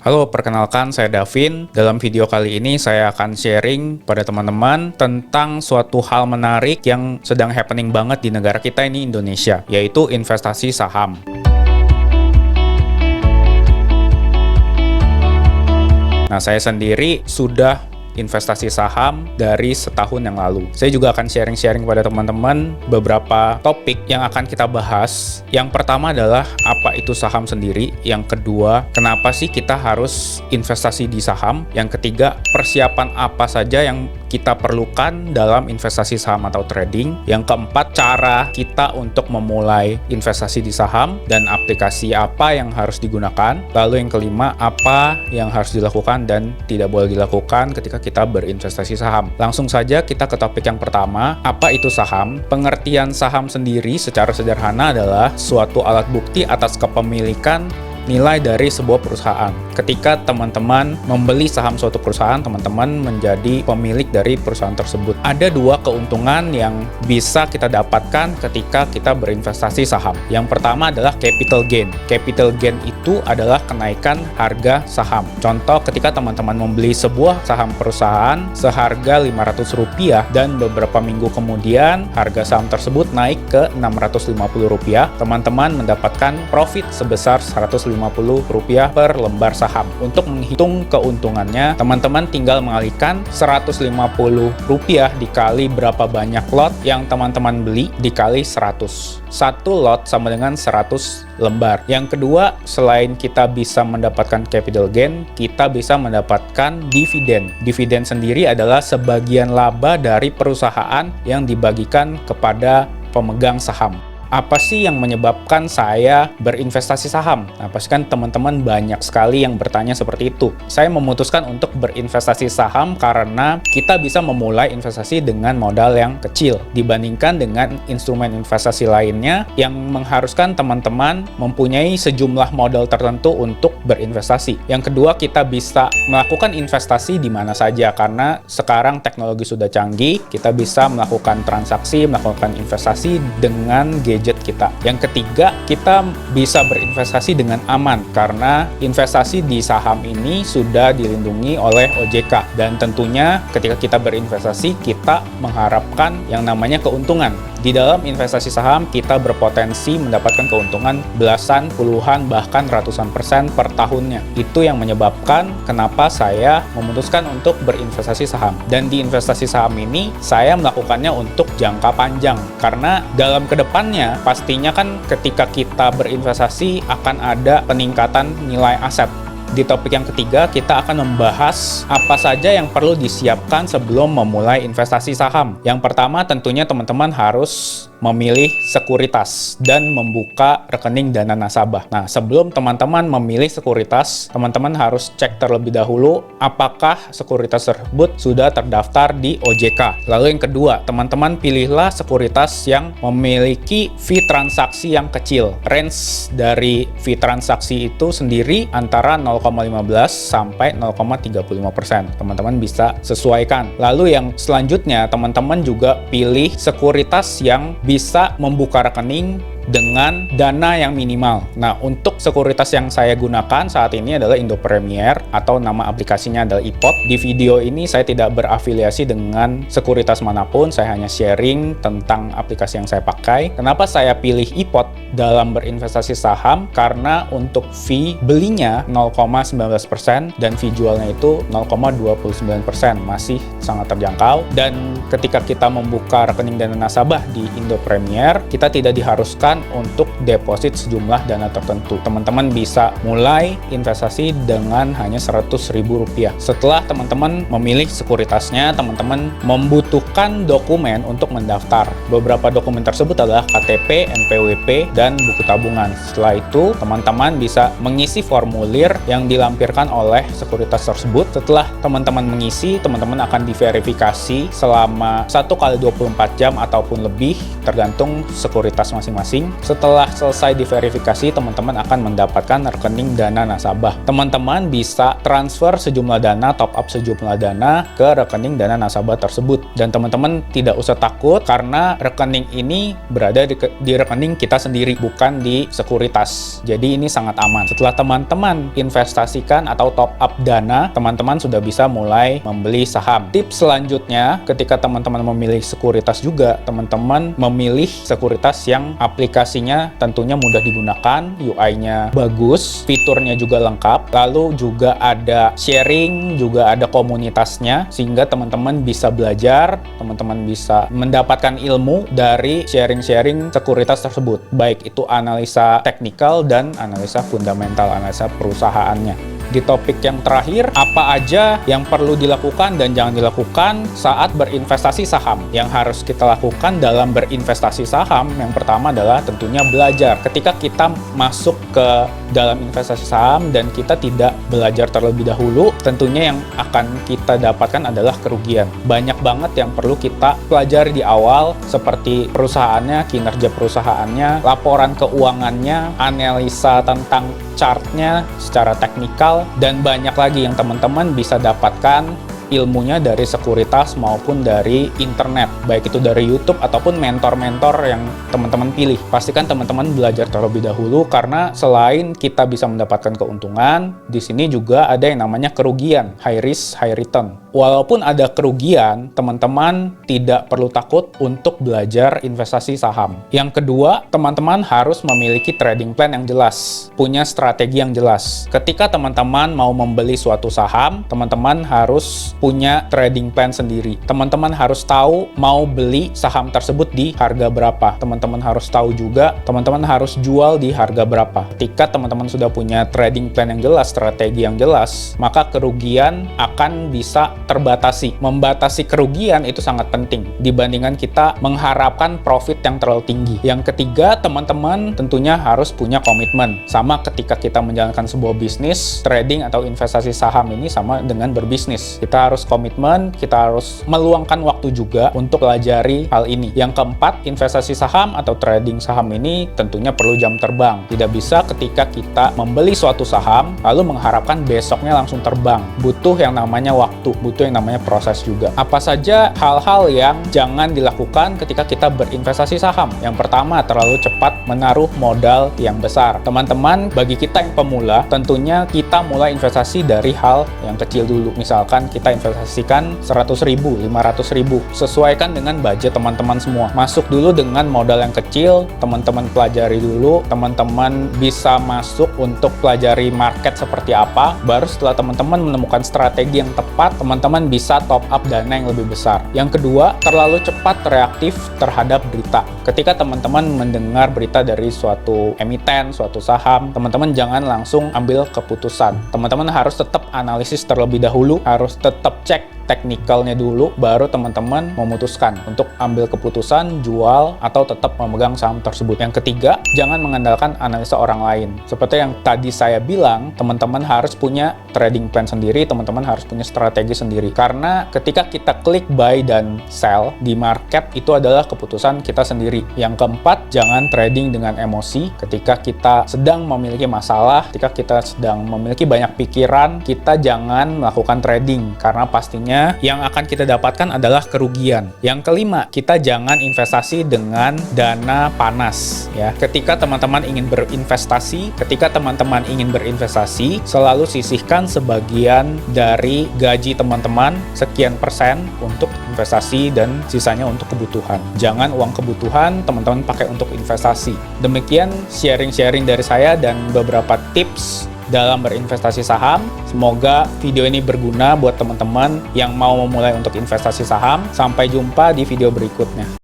Halo, perkenalkan saya Davin. Dalam video kali ini saya akan sharing pada teman-teman tentang suatu hal menarik yang sedang happening banget di negara kita ini Indonesia, yaitu investasi saham. Nah, saya sendiri sudah investasi saham dari setahun yang lalu. Saya juga akan sharing-sharing kepada teman-teman beberapa topik yang akan kita bahas. Yang pertama adalah apa itu saham sendiri. Yang kedua, kenapa sih kita harus investasi di saham. Yang ketiga, persiapan apa saja yang kita perlukan dalam investasi saham atau trading. Yang keempat, cara kita untuk memulai investasi di saham dan aplikasi apa yang harus digunakan. Lalu yang kelima, apa yang harus dilakukan dan tidak boleh dilakukan ketika kita berinvestasi saham. Langsung saja kita ke topik yang pertama, apa itu saham? Pengertian saham sendiri secara sederhana adalah suatu alat bukti atas kepemilikan nilai dari sebuah perusahaan. Ketika teman-teman membeli saham suatu perusahaan, teman-teman menjadi pemilik dari perusahaan tersebut. Ada dua keuntungan yang bisa kita dapatkan ketika kita berinvestasi saham. Yang pertama adalah capital gain. Capital gain itu adalah kenaikan harga saham. Contoh, ketika teman-teman membeli sebuah saham perusahaan seharga Rp500 dan beberapa minggu kemudian harga saham tersebut naik ke Rp650, teman-teman mendapatkan profit sebesar Rp150 per lembar saham. Untuk menghitung keuntungannya, teman-teman tinggal mengalihkan Rp150 dikali berapa banyak lot yang teman-teman beli dikali 100. Satu lot sama dengan 100 lembar. Yang kedua, selain kita bisa mendapatkan capital gain, kita bisa mendapatkan dividen. Dividen sendiri adalah sebagian laba dari perusahaan yang dibagikan kepada pemegang saham. Apa sih yang menyebabkan saya berinvestasi saham? Nah, pasti kan teman-teman banyak sekali yang bertanya seperti itu. Saya memutuskan untuk berinvestasi saham karena kita bisa memulai investasi dengan modal yang kecil dibandingkan dengan instrumen investasi lainnya yang mengharuskan teman-teman mempunyai sejumlah modal tertentu untuk berinvestasi. Yang kedua, kita bisa melakukan investasi di mana saja karena sekarang teknologi sudah canggih, kita bisa melakukan transaksi, melakukan investasi dengan gadget kita. Yang ketiga, kita bisa berinvestasi dengan aman karena investasi di saham ini sudah dilindungi oleh OJK dan tentunya ketika kita berinvestasi kita mengharapkan yang namanya keuntungan. Di dalam investasi saham kita berpotensi mendapatkan keuntungan belasan, puluhan, bahkan ratusan persen per tahunnya. Itu yang menyebabkan kenapa saya memutuskan untuk berinvestasi saham. Dan di investasi saham ini saya melakukannya untuk jangka panjang karena dalam kedepannya pastinya kan ketika kita berinvestasi akan ada peningkatan nilai aset. Di topik yang ketiga, kita akan membahas apa saja yang perlu disiapkan sebelum memulai investasi saham. Yang pertama, tentunya teman-teman harus memilih sekuritas dan membuka rekening dana nasabah. Nah, sebelum teman-teman memilih sekuritas, teman-teman harus cek terlebih dahulu apakah sekuritas tersebut sudah terdaftar di OJK. Lalu yang kedua, teman-teman pilihlah sekuritas yang memiliki fee transaksi yang kecil. Range dari fee transaksi itu sendiri antara 0,15 sampai 0,35%. Teman-teman bisa sesuaikan. Lalu yang selanjutnya, teman-teman juga pilih sekuritas yang bisa membuka rekening dengan dana yang minimal. Nah, untuk sekuritas yang saya gunakan saat ini adalah Indo Premier atau nama aplikasinya adalah iPod. Di video ini saya tidak berafiliasi dengan sekuritas manapun, saya hanya sharing tentang aplikasi yang saya pakai. Kenapa saya pilih iPod dalam berinvestasi saham? Karena untuk fee belinya 0,19% dan fee jualnya itu 0,29%, masih sangat terjangkau. Dan ketika kita membuka rekening dana nasabah di Indo Premier, kita tidak diharuskan untuk deposit sejumlah dana tertentu. Teman-teman bisa mulai investasi dengan hanya Rp100.000. Setelah teman-teman memilih sekuritasnya, teman-teman membutuhkan dokumen untuk mendaftar. Beberapa dokumen tersebut adalah KTP, NPWP, dan buku tabungan. Setelah itu, teman-teman bisa mengisi formulir yang dilampirkan oleh sekuritas tersebut. Setelah teman-teman mengisi, teman-teman akan diverifikasi selama 1 kali 24 jam ataupun lebih, tergantung sekuritas masing-masing. trading. Setelah selesai diverifikasi, teman-teman akan mendapatkan rekening dana nasabah. Teman-teman bisa transfer sejumlah dana, top up sejumlah dana ke rekening dana nasabah tersebut. Dan teman-teman tidak usah takut karena rekening ini berada di rekening kita sendiri, bukan di sekuritas. Jadi ini sangat aman. Setelah teman-teman investasikan atau top up dana, teman-teman sudah bisa mulai membeli saham. Tips selanjutnya, ketika teman-teman memilih sekuritas juga, teman-teman memilih sekuritas yang aplikasinya tentunya mudah digunakan, UI-nya bagus, fiturnya juga lengkap, lalu juga ada sharing, juga ada komunitasnya, sehingga teman-teman bisa belajar, teman-teman bisa mendapatkan ilmu dari sharing-sharing sekuritas tersebut, baik itu analisa teknikal dan analisa fundamental, analisa perusahaannya. Di topik yang terakhir, apa aja yang perlu dilakukan dan jangan dilakukan saat berinvestasi saham? Yang harus kita lakukan dalam berinvestasi saham, yang pertama adalah tentunya belajar. Ketika kita masuk ke dalam investasi saham dan kita tidak belajar terlebih dahulu, tentunya yang akan kita dapatkan adalah kerugian. Banyak banget yang perlu kita pelajari di awal, seperti perusahaannya, kinerja perusahaannya, laporan keuangannya, analisa tentang chartnya secara teknikal, dan banyak lagi yang teman-teman bisa dapatkan ilmunya dari sekuritas maupun dari internet, baik itu dari YouTube ataupun mentor-mentor yang teman-teman pilih. Pastikan teman-teman belajar terlebih dahulu, karena selain kita bisa mendapatkan keuntungan, di sini juga ada yang namanya kerugian, high risk, high return. Walaupun ada kerugian, teman-teman tidak perlu takut untuk belajar investasi saham. Yang kedua, teman-teman harus memiliki trading plan yang jelas, punya strategi yang jelas. Ketika teman-teman mau membeli suatu saham, teman-teman harus punya trading plan sendiri. Teman-teman harus tahu mau beli saham tersebut di harga berapa. Teman-teman harus tahu juga teman-teman harus jual di harga berapa. Ketika teman-teman sudah punya trading plan yang jelas, strategi yang jelas, maka kerugian akan bisa terbatasi. Membatasi kerugian itu sangat penting dibandingkan kita mengharapkan profit yang terlalu tinggi. Yang ketiga, teman-teman tentunya harus punya komitmen. Sama ketika kita menjalankan sebuah bisnis, trading atau investasi saham ini sama dengan berbisnis. Kita harus komitmen, kita harus meluangkan waktu juga untuk pelajari hal ini. Yang keempat, investasi saham atau trading saham ini tentunya perlu jam terbang. Tidak bisa ketika kita membeli suatu saham lalu mengharapkan besoknya langsung terbang. Butuh yang namanya waktu, butuh yang namanya proses juga. Apa saja hal-hal yang jangan dilakukan ketika kita berinvestasi saham? Yang pertama, terlalu cepat menaruh modal yang besar. Teman-teman, bagi kita yang pemula, tentunya kita mulai investasi dari hal yang kecil dulu. Misalkan kita investasikan 100.000, 500.000. Sesuaikan dengan budget teman-teman semua. Masuk dulu dengan modal yang kecil, teman-teman pelajari dulu, teman-teman bisa masuk untuk pelajari market seperti apa. Baru setelah teman-teman menemukan strategi yang tepat, teman-teman bisa top up dana yang lebih besar. Yang kedua, terlalu cepat reaktif terhadap berita. Ketika teman-teman mendengar berita dari suatu emiten, suatu saham, teman-teman jangan langsung ambil keputusan. Teman-teman harus tetap analisis terlebih dahulu, harus tetap cek teknikalnya dulu, baru teman-teman memutuskan untuk ambil keputusan jual atau tetap memegang saham tersebut. Yang ketiga, jangan mengandalkan analisa orang lain. Seperti yang tadi saya bilang, teman-teman harus punya trading plan sendiri, teman-teman harus punya strategi sendiri. Karena ketika kita klik buy dan sell di market, itu adalah keputusan kita sendiri. Yang keempat, jangan trading dengan emosi. Ketika kita sedang memiliki masalah, ketika kita sedang memiliki banyak pikiran, kita jangan melakukan trading, karena pastinya yang akan kita dapatkan adalah kerugian. Yang kelima, kita jangan investasi dengan dana panas ya. Ketika teman-teman ingin berinvestasi, selalu sisihkan sebagian dari gaji teman-teman, sekian persen untuk investasi dan sisanya untuk kebutuhan. Jangan uang kebutuhan teman-teman pakai untuk investasi. Demikian sharing-sharing dari saya dan beberapa tips dalam berinvestasi saham. Semoga video ini berguna buat teman-teman yang mau memulai untuk investasi saham. Sampai jumpa di video berikutnya.